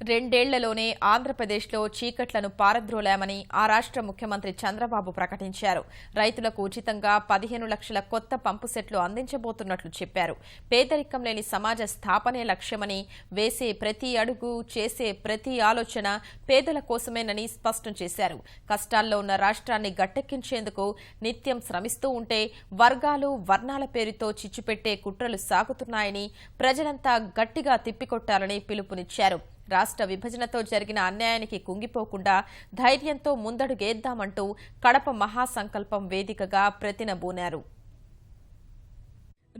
రెండేళ్లలోనే ఆంధ్రప్రదేశ్లో చీకట్లను పారద్రోలామని ఆ రాష్ట్ర ముఖ్యమంత్రి చంద్రబాబు ప్రకటించారు. రైతులకు ఉచితంగా 15 లక్షల కొత్త పంపు సెట్లు అందించబోతున్నట్లు చెప్పారు. పేదరికం లేని సమాజ స్థాపనే లక్ష్యమని, వేసే ప్రతి అడుగు, చేసే ప్రతి ఆలోచన పేదల కోసమేనని స్పష్టం చేశారు. కష్టాల్లో ఉన్న రాష్ట్రాన్ని గట్టెక్కించేందుకు నిత్యం శ్రమిస్తూ ఉంటే వర్గాలు, వర్ణాల పేరుతో చిచ్చుపెట్టే కుట్రలు సాగుతున్నాయని, ప్రజలంతా గట్టిగా తిప్పికొట్టాలని పిలుపునిచ్చారు. రాష్ట్ర విభజనతో జరిగిన అన్యాయానికి కుంగిపోకుండా ధైర్యంతో ముందడుగేద్దామంటూ కడప మహాసంకల్పం వేదికగా ప్రతినబూనారు.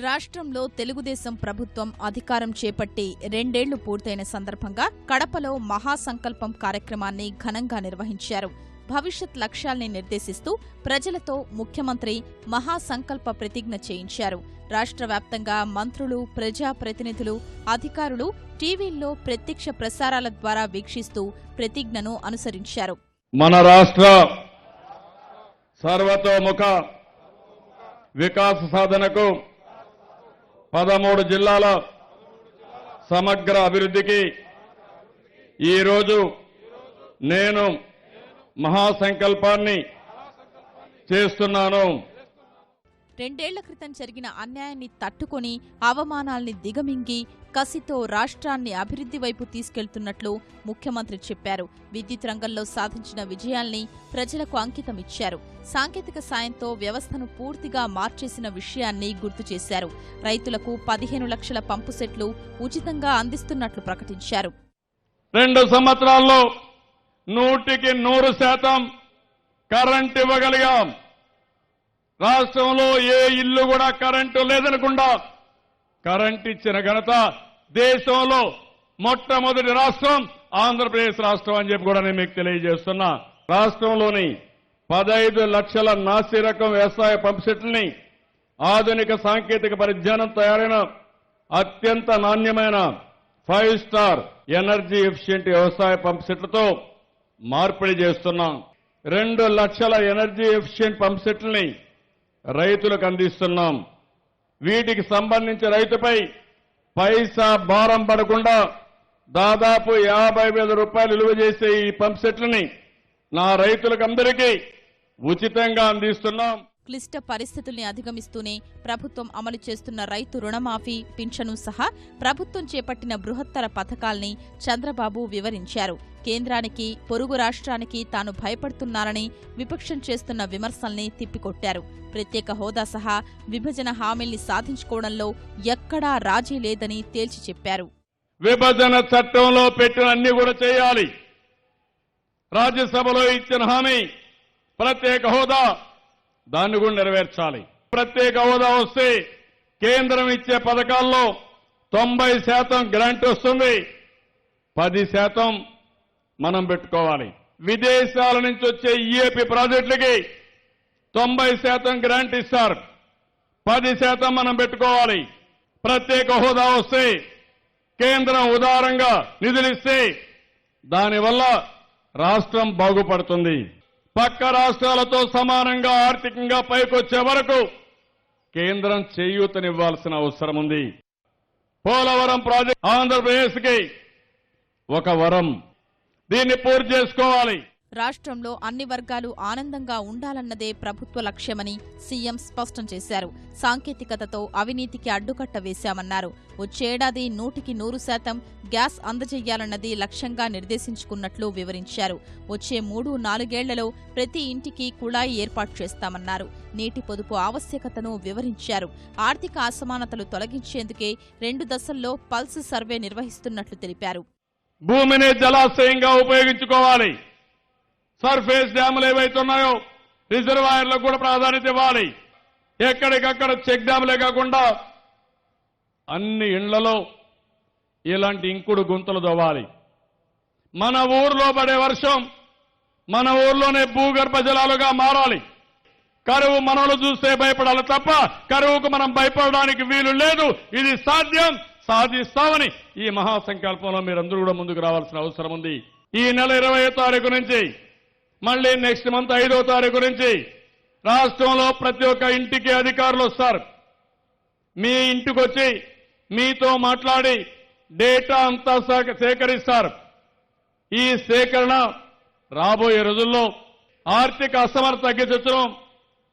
రాష్ట్రంలో తెలుగుదేశం ప్రభుత్వం అధికారం చేపట్టి రెండేళ్లు పూర్తయిన సందర్భంగా కడపలో మహాసంకల్పం కార్యక్రమాన్ని ఘనంగా నిర్వహించారు. భవిష్యత్ లక్ష్యాల్ని నిర్దేశిస్తూ ప్రజలతో ముఖ్యమంత్రి మహాసంకల్ప ప్రతిజ్ఞ చేయించారు. రాష్ట్ర వ్యాప్తంగా మంత్రులు, ప్రజాప్రతినిధులు, అధికారులు టీవీల్లో ప్రత్యక్ష ప్రసారాల ద్వారా వీక్షిస్తూ ప్రతిజ్ఞను అనుసరించారు. మన రాష్ట్ర సర్వతోముఖ వికాస సాధనకు 13 జిల్లాల సమగ్ర అభివృద్ధికి ఈరోజు నేను మహాసంకల్పాన్ని చేస్తున్నాను. రెండేళ్ల క్రితం జరిగిన అన్యాయాన్ని తట్టుకొని, అవమానాల్ని దిగమింగి కసితో రాష్ట్రాన్ని అభివృద్ధి వైపు తీసుకెళ్తున్నట్లు ముఖ్యమంత్రి చెప్పారు. విద్యుత్ రంగంలో సాధించిన విజయాల్ని ప్రజలకు అంకితమిచ్చారు. సాంకేతిక సాయంతో వ్యవస్థను పూర్తిగా మార్చేసిన విషయాన్ని గుర్తు చేశారు. రైతులకు 15 లక్షల పంపు సెట్లు ఉచితంగా అందిస్తున్నట్లు ప్రకటించారు. 2 సంవత్సరాల్లో 100% కరెంట్ ఇవ్వగలిగాం. రాష్ట్రంలో ఏ ఇల్లు కూడా కరెంటు లేదనకుండా కరెంట్ ఇచ్చిన ఘనత దేశంలో మొట్టమొదటి రాష్ట్రం ఆంధ్రప్రదేశ్ రాష్ట్రం అని చెప్పి కూడా నేను మీకు తెలియజేస్తున్నా. రాష్ట్రంలోని 15 లక్షల నాసి రకం వ్యవసాయ పంప్ సెట్లని ఆధునిక సాంకేతిక పరిజ్ఞానం తయారైన అత్యంత నాణ్యమైన 5 స్టార్ ఎనర్జీ ఎఫిషియెంట్ వ్యవసాయ పంప్ సెట్లతో మార్పిడి చేస్తున్నాం. 2 లక్షల ఎనర్జీ ఎఫిషియెంట్ పంప్ సెట్లని రైతులకు అందిస్తున్నాం. వీటికి సంబంధించి రైతుపై పైసా భారం పడకుండా దాదాపు 50,000 రూపాయలు విలువ చేసే ఈ పంప్ సెట్లని నా రైతులకు అందరికీ ఉచితంగా అందిస్తున్నాం. క్లిష్ట పరిస్థితుల్ని అధిగమిస్తూనే ప్రభుత్వం అమలు చేస్తున్న రైతు రుణమాఫీ, పింఛను సహా ప్రభుత్వం చేపట్టిన బృహత్తర పథకాల్ని చంద్రబాబు వివరించారు. కేంద్రానికి, పొరుగు రాష్ట్రానికి తాను భయపడుతున్నారని విపక్షం చేస్తున్న విమర్శల్ని తిప్పికొట్టారు. ప్రత్యేక హోదా సహా విభజన హామీల్ని సాధించుకోవడంలో ఎక్కడా రాజీ లేదని తేల్చి చెప్పారు. విభజన చట్టంలో పెట్టిన అన్ని కూడా చేయాలి. రాజ్యసభలో ఇచ్చిన హామీ ప్రత్యేక హోదా, దాన్ని కూడా నెరవేర్చాలి. ప్రత్యేక హోదా వస్తే కేంద్రం ఇచ్చే పథకాల్లో 90% గ్రాంట్ వస్తుంది, 10% మనం పెట్టుకోవాలి. విదేశాల నుంచి వచ్చే ఈఏపీ ప్రాజెక్టులకి 90% గ్రాంట్ ఇస్తారు, 10% మనం పెట్టుకోవాలి. ప్రత్యేక హోదా వస్తే కేంద్రం ఉదారంగా నిధులిస్తే దానివల్ల రాష్ట్రం బాగుపడుతుంది. పక్క రాష్ట్రాలతో సమానంగా ఆర్థికంగా పైకొచ్చే వరకు కేంద్రం చేయూతనివ్వాల్సిన అవసరం ఉంది. పోలవరం ప్రాజెక్టు ఆంధ్రప్రదేశ్కి ఒక వరం, దీన్ని పూర్తి చేసుకోవాలి. రాష్ట్రంలో అన్ని వర్గాలు ఆనందంగా ఉండాలన్నదే ప్రభుత్వ లక్ష్యమని సీఎం స్పష్టం చేశారు. సాంకేతికతతో అవినీతికి అడ్డుకట్ట వేశామన్నారు. వచ్చేడాది 100% గ్యాస్ అందజేయాలన్నది లక్ష్యంగా నిర్దేశించుకున్నట్లు వివరించారు. వచ్చే 3-4 ఏళ్లలో ప్రతి ఇంటికి కుళాయి ఏర్పాటు చేస్తామన్నారు. నీటి పొదుపు ఆవశ్యకతను వివరించారు. ఆర్థిక అసమానతలు తొలగించేందుకే 2 దశల్లో పల్స్ సర్వే నిర్వహిస్తున్నట్లు తెలిపారు. భూమిని జలాశయంగా ఉపయోగించుకోవాలి. సర్ఫేస్ డ్యాములు ఏవైతున్నాయో రిజర్వాయర్లకు కూడా ప్రాధాన్యత ఇవ్వాలి. ఎక్కడికక్కడ చెక్ డ్యాములే కాకుండా అన్ని ఇళ్లలో ఇలాంటి ఇంకుడు గుంతలు దవ్వాలి. మన ఊర్లో పడే వర్షం మన ఊర్లోనే భూగర్భ జలాలుగా మారాలి. కరువు మనలో చూస్తే భయపడాలి తప్ప కరువుకు మనం భయపడడానికి వీలు లేదు. ఇది సాధ్యం, సాధిస్తామని ఈ మహాసంకల్పంలో మీరందరూ కూడా ముందుకు రావాల్సిన అవసరం ఉంది. ఈ నెల 20వ తారీఖు నుంచి మళ్లీ నెక్స్ట్ మంత్ 5వ తారీఖు నుంచి రాష్ట్రంలో ప్రతి ఒక్క ఇంటికి అధికారులు వస్తారు. మీ ఇంటికి వచ్చి మీతో మాట్లాడి డేటా అంతా సేకరిస్తారు. ఈ సేకరణ రాబోయే రోజుల్లో ఆర్థిక అసమర్థత తగ్గించడం,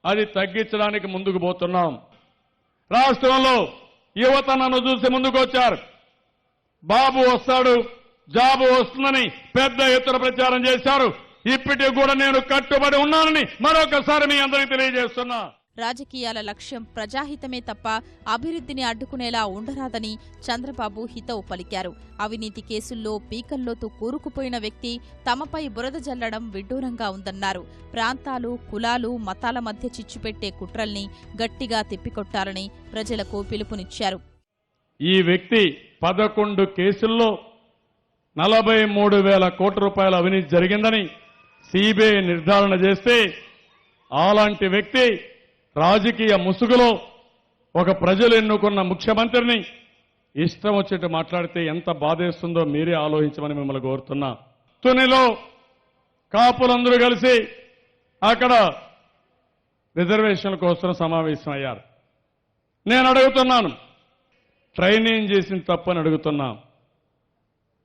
అది తగ్గించడానికి ముందుకు పోతున్నాం. రాష్ట్రంలో యువత నన్ను చూసి ముందుకు వచ్చారు. బాబు వస్తాడు, జాబు వస్తుందని పెద్ద ఎత్తున ప్రచారం చేశారు. ఇప్పటికి కూడా నేను కట్టుబడి ఉన్నానని మరొకసారి మీ అందరికీ తెలియజేస్తున్నా. రాజకీయాల లక్ష్యం ప్రజాహితమే తప్ప అభివృద్ధిని అడ్డుకునేలా ఉండరాదని చంద్రబాబు హితవు పలికారు. అవినీతి కేసుల్లో పీకల్లోతు కూరుకుపోయిన వ్యక్తి తమపై బురద జల్లడం విడ్డూరంగా ఉందన్నారు. ప్రాంతాలు, కులాలు, మతాల మధ్య చిచ్చుపెట్టే కుట్రల్ని గట్టిగా తిప్పికొట్టాలని ప్రజలకు పిలుపునిచ్చారు. ఈ వ్యక్తి 11 కేసుల్లో 43,000 కోట్ల రూపాయల అవినీతి జరిగిందని సిబిఐ నిర్ధారణ చేస్తే, అలాంటి వ్యక్తి రాజకీయ ముసుగులో ఒక ప్రజలు ఎన్నుకున్న ముఖ్యమంత్రిని ఇష్టం వచ్చేట్టు మాట్లాడితే ఎంత బాధేస్తుందో మీరే ఆలోచించమని మిమ్మల్ని కోరుతున్నా. తునిలో కాపులందరూ కలిసి అక్కడ రిజర్వేషన్ల కోసం సమావేశమయ్యారు. నేను అడుగుతున్నాను, ట్రైనింగ్ చేసిన తప్పని అడుగుతున్నా.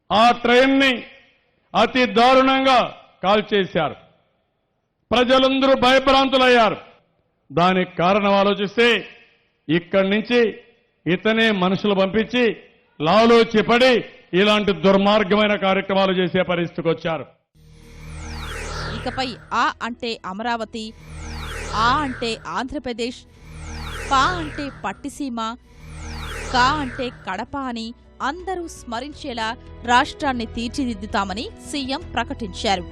ఆ ట్రైన్ని అతి దారుణంగా కాల్చేశారు. ప్రజలందరూ భయభ్రాంతులయ్యారు. దానికి కారణం ఆలోచిస్తే ఇక్కడి నుంచి ఇతనే మనుషులు పంపించి లాలోచిపడి ఇలాంటి దుర్మార్గమైన కార్యక్రమాలు చేసే పరిస్థితికి వచ్చారు. ఇకపై ఆ అంటే అమరావతి, ఆ అంటే ఆంధ్రప్రదేశ్, పా అంటే పట్టిసీమ, కా అంటే కడప అని అందరూ స్మరించేలా రాష్ట్రాన్ని తీర్చిదిద్దుతామని సీఎం ప్రకటించారు.